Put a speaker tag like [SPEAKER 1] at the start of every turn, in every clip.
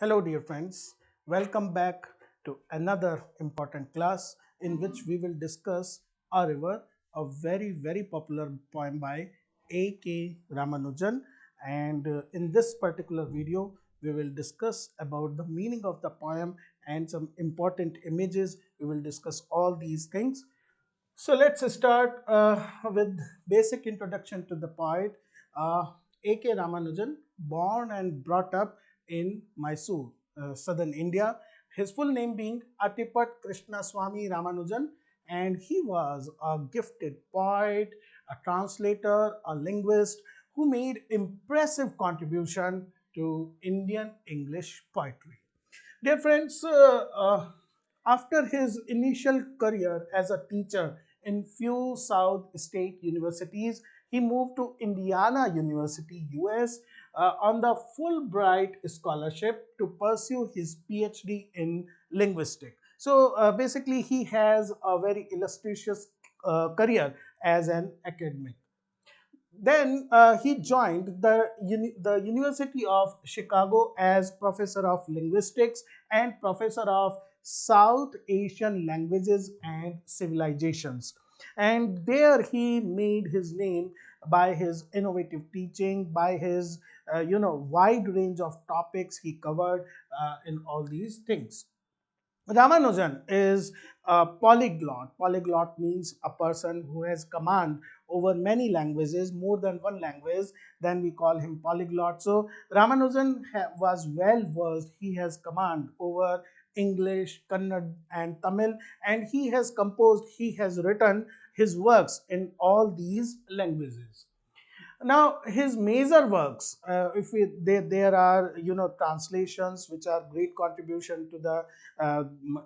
[SPEAKER 1] Hello, dear friends. Welcome back to another important class in which we will discuss A River, a very popular poem by A K Ramanujan. And in this particular video, we will discuss about the meaning of the poem and some important images. We will discuss all these things. So let's start with basic introduction to the poet A K Ramanujan, born and brought up in Mysore, southern India. His full name being Atipat Krishna Swami Ramanujan, and he was a gifted poet, a translator, a linguist who made impressive contribution to Indian English poetry. Dear friends, after his initial career as a teacher in few South state universities, he moved to Indiana University, US, on the Fulbright scholarship to pursue his PhD in linguistics. So basically, he has a very illustrious career as an academic. Then he joined the University of Chicago as professor of linguistics and professor of South Asian languages and civilizations. And there he made his name by his innovative teaching, by his wide range of topics he covered in all these things. Ramanujan is a polyglot. Polyglot means a person who has command over many languages, more than one language, then we call him polyglot. So Ramanujan was well versed. He has command over English, Kannada and Tamil, and he has composed, he has written his works in all these languages. Now his major works, if we, there are translations which are great contribution to the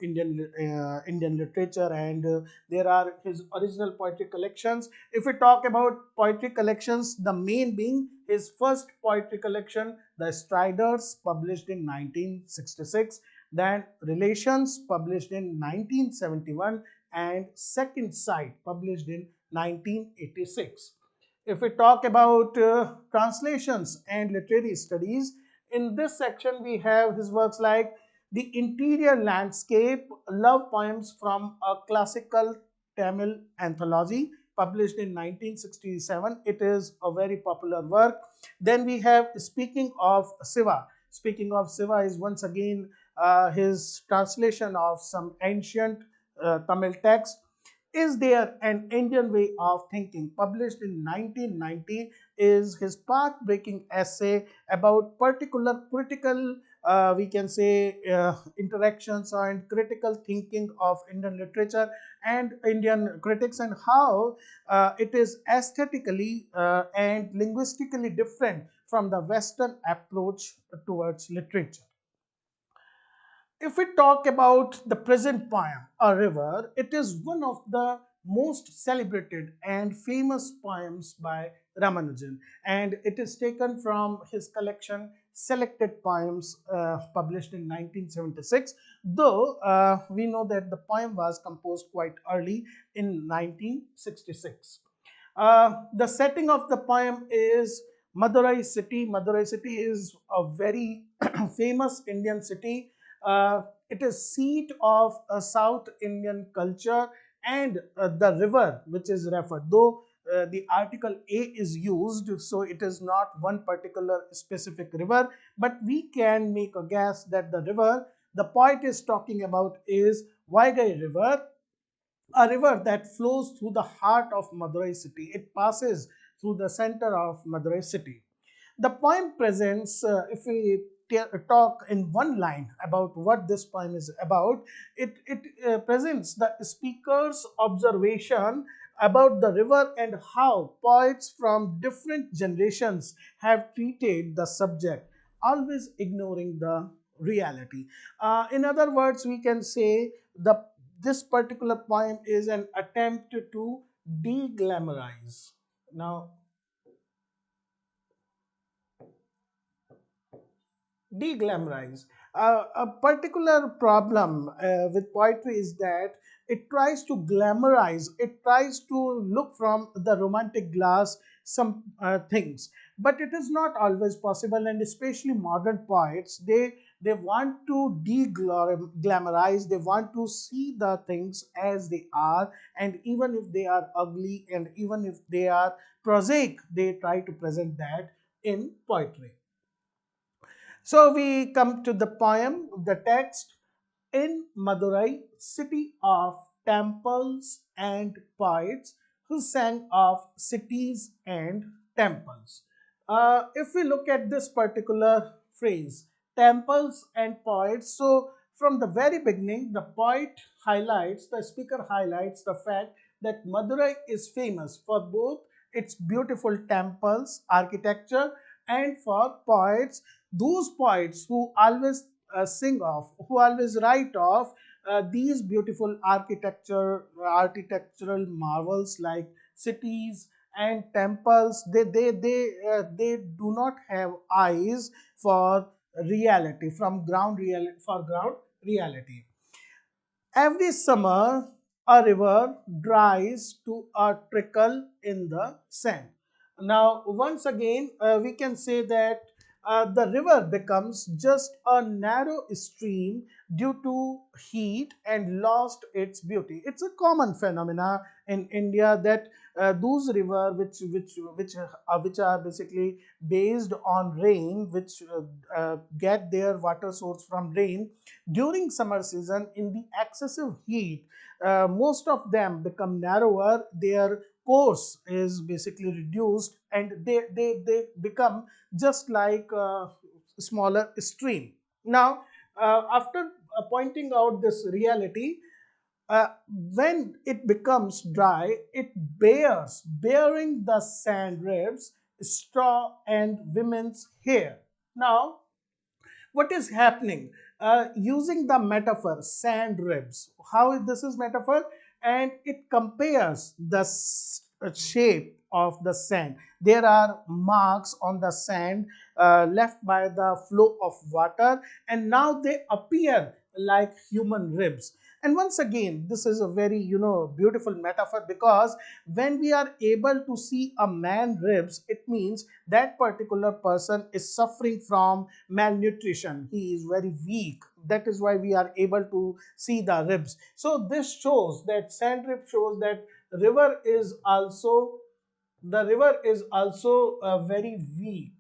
[SPEAKER 1] Indian literature, and there are his original poetry collections. If we talk about poetry collections, the main being his first poetry collection, The Striders, published in 1966, then Relations, published in 1971, and Second Sight, published in 1986. If we talk about translations and literary studies, in this section we have his works like The Interior Landscape, Love Poems from a Classical Tamil Anthology, published in 1967. It is a very popular work. Then we have Speaking of Siva. Speaking of Siva is once again his translation of some ancient Tamil text. Is There an Indian Way of Thinking, published in 1990, is his path-breaking essay about particular critical, we can say, interactions and critical thinking of Indian literature and Indian critics, and how it is aesthetically and linguistically different from the Western approach towards literature. If we talk about the present poem, A River, it is one of the most celebrated and famous poems by Ramanujan, and it is taken from his collection Selected Poems, published in 1976, though we know that the poem was composed quite early in 1966. The setting of the poem is Madurai city. Madurai city is a very famous Indian city. It is seat of a South Indian culture, and the river which is referred, though the article A is used, so it is not one particular specific river, but we can make a guess that the river the poet is talking about is Vaigai River, a river that flows through the heart of Madurai city. It passes through the center of Madurai city. The poem presents, if we talk in one line about what this poem is about, it presents the speaker's observation about the river and how poets from different generations have treated the subject, always ignoring the reality. In other words, we can say this particular poem is an attempt to de-glamorize. Now, de-glamorize. A particular problem with poetry is that it tries to glamorize, it tries to look from the romantic glass some things, but it is not always possible, and especially modern poets, they They want to de-glamorize. They want to see the things as they are, and even if they are ugly and even if they are prosaic, they try to present that in poetry. So we come to the poem, the text. In Madurai, city of temples and poets who sang of cities and temples. If we look at this particular phrase, temples and poets, so from the very beginning, the speaker highlights the fact that Madurai is famous for both its beautiful temples, architecture, and for poets, those poets who always sing of, who always write of these beautiful architectural marvels like cities and temples. They do not have eyes for reality, for ground reality. Every summer, a river dries to a trickle in the sand. Now, once again, we can say that the river becomes just a narrow stream due to heat and lost its beauty. It's a common phenomena in India that those rivers which are basically based on rain, which get their water source from rain during summer season in the excessive heat, most of them become narrower. Their course is basically reduced and they become just like a smaller stream. Now, after pointing out this reality, uh, when it becomes dry, it bearing the sand ribs, straw, and women's hair. Now, what is happening, using the metaphor sand ribs, how this is metaphor, and it compares the shape of the sand. There are marks on the sand left by the flow of water, and now they appear like human ribs. And once again, this is a very beautiful metaphor, because when we are able to see a man ribs, it means that particular person is suffering from malnutrition. He is very weak. That is why we are able to see the ribs. So this shows that sand rib shows that river is also the river is also very weak.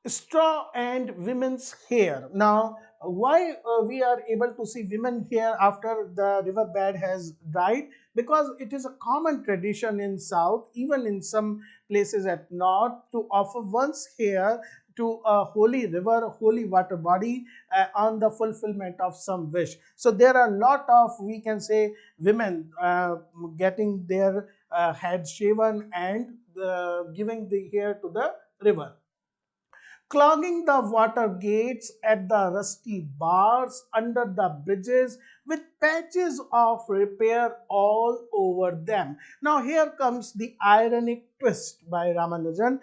[SPEAKER 1] Straw and women's hair. Now, why we are able to see women hair after the riverbed has dried? Because it is a common tradition in South, even in some places at North, to offer one's hair to a holy river, a holy water body, on the fulfillment of some wish. So there are a lot of, we can say, women getting their head shaven and giving the hair to the river, clogging the water gates at the rusty bars under the bridges with patches of repair all over them. Now, here comes the ironic twist by Ramanujan.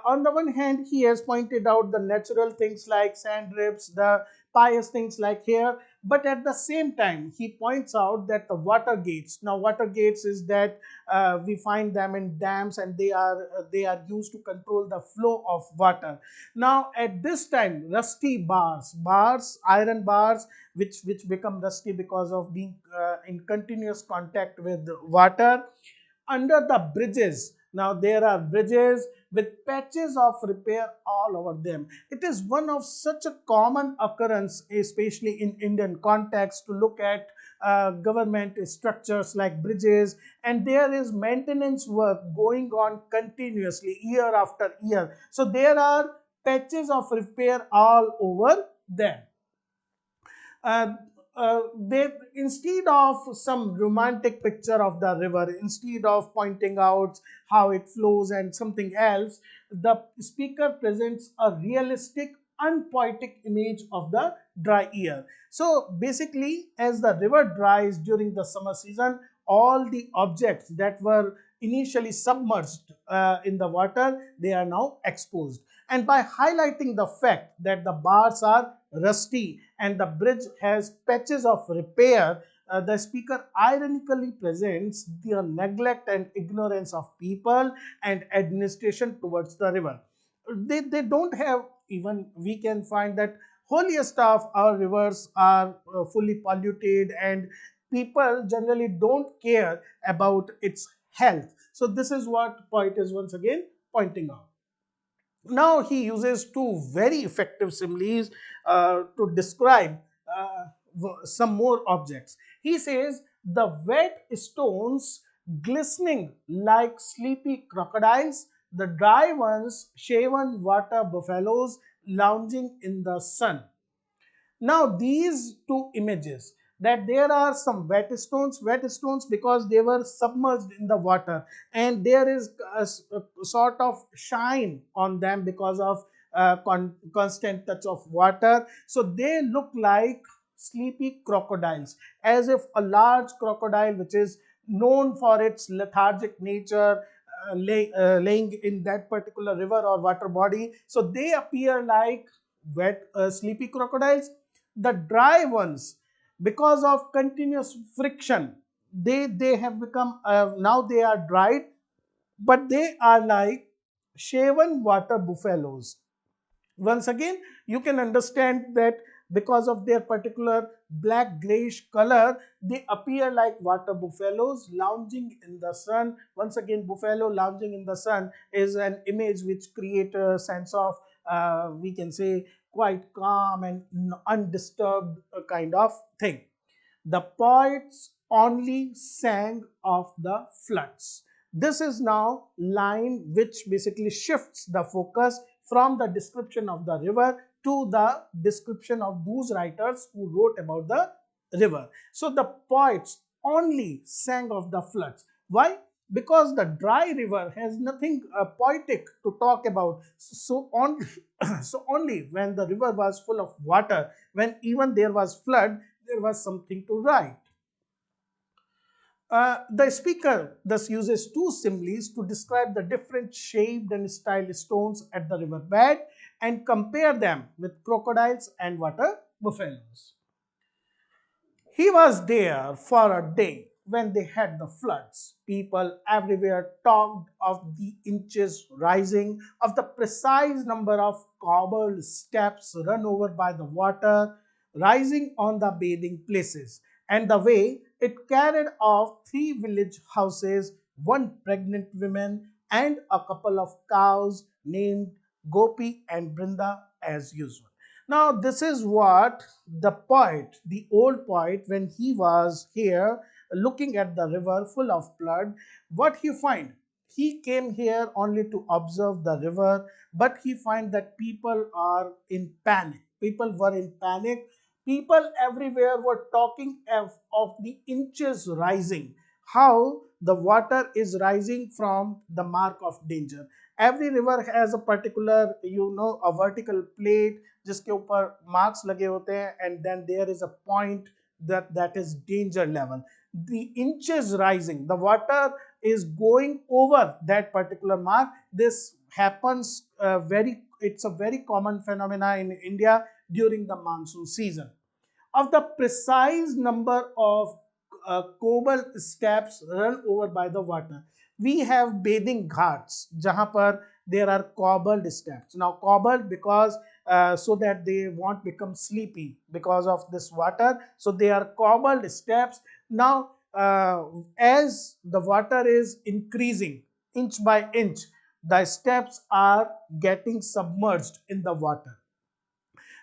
[SPEAKER 1] On the one hand, he has pointed out the natural things like sand drifts, the pious things like hair, but at the same time, he points out that the water gates. Now, water gates is that we find them in dams, and they are used to control the flow of water. Now, at this time, rusty iron bars, which become rusty because of being in continuous contact with water, under the bridges. Now, there are bridges with patches of repair all over them. It is one of such a common occurrence, especially in Indian context, to look at government structures like bridges, and there is maintenance work going on continuously year after year. So there are patches of repair all over them. uh, they, instead of some romantic picture of the river, instead of pointing out how it flows and something else, the speaker presents a realistic, unpoetic image of the dry year. So basically, as the river dries during the summer season, all the objects that were initially submerged in the water, they are now exposed. And by highlighting the fact that the bars are rusty and the bridge has patches of repair, the speaker ironically presents the neglect and ignorance of people and administration towards the river. They don't have even we can find that holiest of our rivers are fully polluted, and people generally don't care about its health. So this is what poet is once again pointing out. Now he uses two very effective similes to describe some more objects. He says the wet stones glistening like sleepy crocodiles, the dry ones shaven water buffaloes lounging in the sun. Now these two images, that there are some wet stones because they were submerged in the water, and there is a sort of shine on them because of constant touch of water. So they look like sleepy crocodiles, as if a large crocodile which is known for its lethargic nature laying in that particular river or water body. So they appear like wet sleepy crocodiles. The dry ones, because of continuous friction, they have become now they are dried, but they are like shaven water buffaloes. Once again, you can understand that because of their particular black grayish color, they appear like water buffaloes lounging in the sun. Once again, buffalo lounging in the sun is an image which creates a sense of we can say quite calm and undisturbed kind of thing. The poets only sang of the floods. This is now line which basically shifts the focus from the description of the river to the description of those writers who wrote about the river. So the poets only sang of the floods. Why? Because the dry river has nothing poetic to talk about. So only, so only when the river was full of water, when even there was flood, there was something to write. The speaker thus uses two similes to describe the different shaped and styled stones at the riverbed and compare them with crocodiles and water buffaloes. He was there for a day when they had the floods. People everywhere talked of the inches rising, of the precise number of cobbled steps run over by the water, rising on the bathing places, and the way it carried off three village houses, one pregnant woman, and a couple of cows named Gopi and Brinda as usual. Now, this is what the poet, the old poet, when he was here looking at the river full of flood, what he find? He came here only to observe the river, but he find that people are in panic. People were in panic. People everywhere were talking of the inches rising, how the water is rising from the mark of danger. Every river has a particular, a vertical plate जिसके ऊपर marks लगे होते हैं, and then there is a point that is danger level. The inches rising, the water is going over that particular mark. This happens it's a very common phenomena in India during the monsoon season. Of the precise number of cobble steps run over by the water, we have bathing ghats jahan par there are cobbled steps. Now cobbled because so that they won't become sleepy because of this water, so they are cobbled steps. Now as the water is increasing inch by inch, the steps are getting submerged in the water,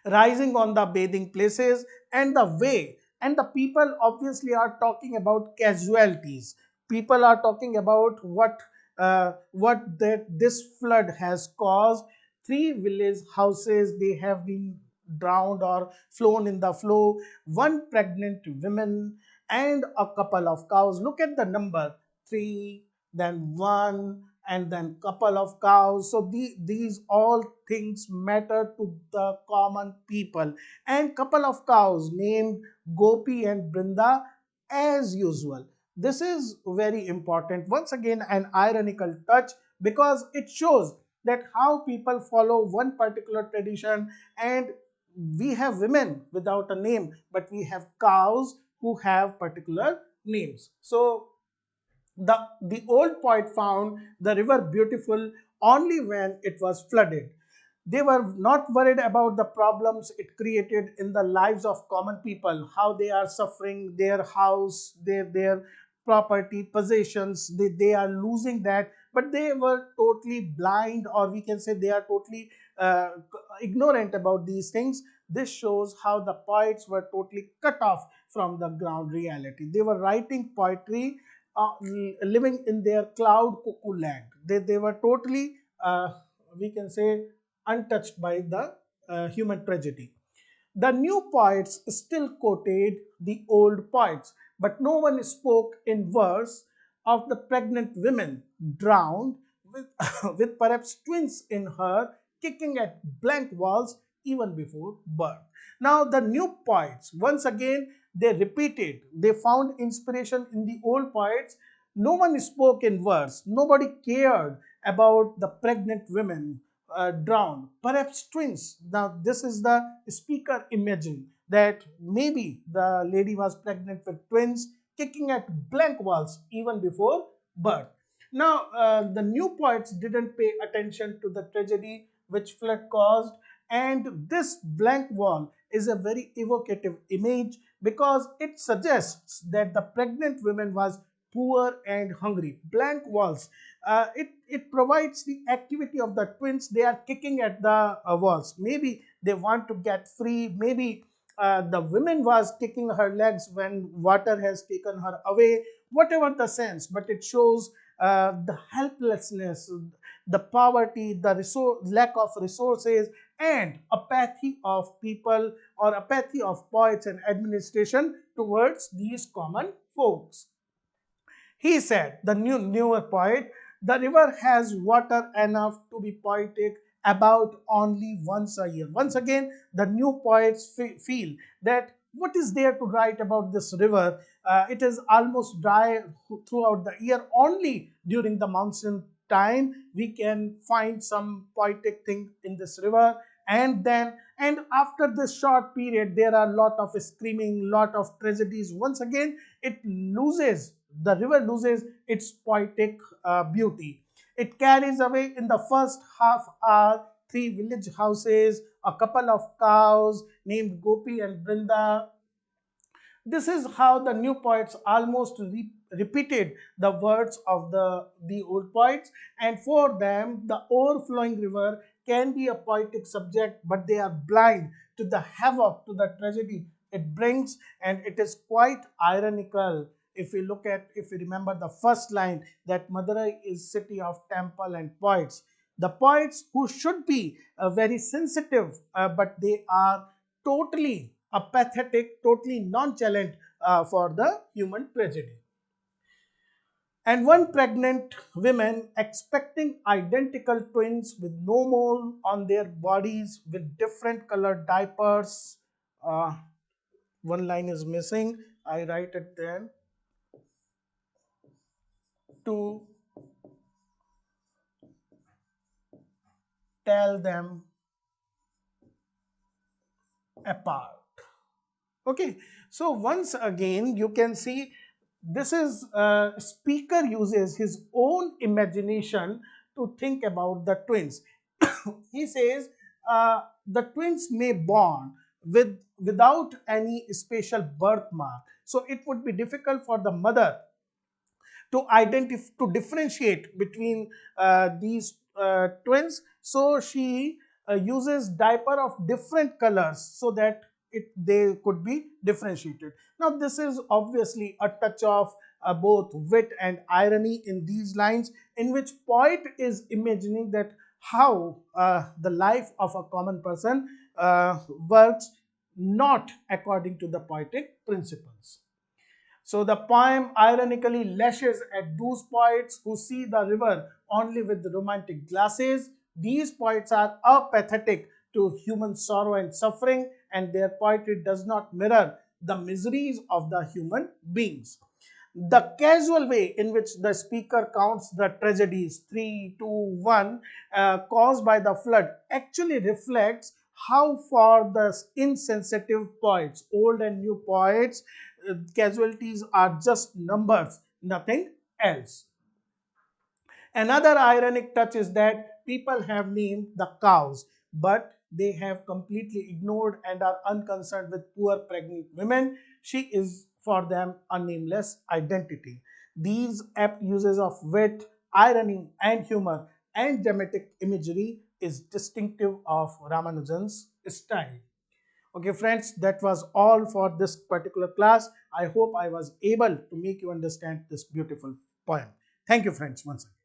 [SPEAKER 1] rising on the bathing places, and the way, and the people obviously are talking about casualties. People are talking about what that this flood has caused. Three village houses, they have been drowned or flown in the flow, one pregnant woman, and a couple of cows. Look at the number: three, then one, and then couple of cows. So these all things matter to the common people. And couple of cows named Gopi and Brinda as usual. This is very important. Once again, an ironical touch, because it shows that how people follow one particular tradition, and we have women without a name, but we have cows who have particular names. So the old poet found the river beautiful only when it was flooded. They were not worried about the problems it created in the lives of common people, how they are suffering, their house, their property, possessions, they are losing that, but they were totally blind, or we can say they are totally uh, ignorant about these things. This shows how the poets were totally cut off from the ground reality. They were writing poetry, living in their cloud cuckoo land. They were totally, we can say, untouched by the human tragedy. The new poets still quoted the old poets, but no one spoke in verse of the pregnant women drowned with, with perhaps twins in her kicking at blank walls even before birth. Now, the new poets, once again, they repeated, they found inspiration in the old poets. No one spoke in verse, nobody cared about the pregnant women drowned, perhaps twins. Now, this is the speaker imagine that maybe the lady was pregnant with twins kicking at blank walls even before birth. Now, the new poets didn't pay attention to the tragedy which flood caused, and this blank wall is a very evocative image because it suggests that the pregnant woman was poor and hungry. Blank walls, it provides the activity of the twins. They are kicking at the walls. Maybe they want to get free. Maybe the woman was kicking her legs when water has taken her away. Whatever the sense, but it shows the helplessness, the poverty, the lack of resources, and apathy of people, or apathy of poets and administration towards these common folks. He said, the newer poet, the river has water enough to be poetic about only once a year. Once again, the new poets feel that what is there to write about this river? It is almost dry throughout the year. Only during the monsoon time we can find some poetic thing in this river. And after this short period, there are a lot of screaming, lot of tragedies. Once again, it loses the river loses its poetic beauty. It carries away in the first half hour three village houses, a couple of cows named Gopi and Brinda. This is how the new poets almost repeated the words of the old poets, and for them, the overflowing river can be a poetic subject, but they are blind to the havoc, to the tragedy it brings, and it is quite ironical. If we look at, if we remember the first line, that Madurai is city of temple and poets. The poets who should be very sensitive, but they are totally apathetic, totally nonchalant for the human tragedy. And one pregnant woman expecting identical twins with no mole on their bodies with different colored diapers. Uh, one line is missing. I write it then. To tell them apart. Okay, so once again, you can see this is speaker uses his own imagination to think about the twins. He says the twins may born without any special birthmark, so it would be difficult for the mother to identify, to differentiate between these twins. So she uses diaper of different colors so that they could be differentiated. Now this is obviously a touch of both wit and irony in these lines, in which poet is imagining that how the life of a common person works not according to the poetic principles. So the poem ironically lashes at those poets who see the river only with romantic glasses. These poets are apathetic to human sorrow and suffering, and their poetry does not mirror the miseries of the human beings. The casual way in which the speaker counts the tragedies 3, 2, 1 caused by the flood actually reflects how far the insensitive poets, old and new poets, casualties are just numbers, nothing else. Another ironic touch is that people have named the cows. but they have completely ignored and are unconcerned with poor pregnant women. She is for them a nameless identity. These apt uses of wit, irony, and humor and dramatic imagery is distinctive of Ramanujan's style. Okay, friends, that was all for this particular class. I hope I was able to make you understand this beautiful poem. Thank you, friends, once again.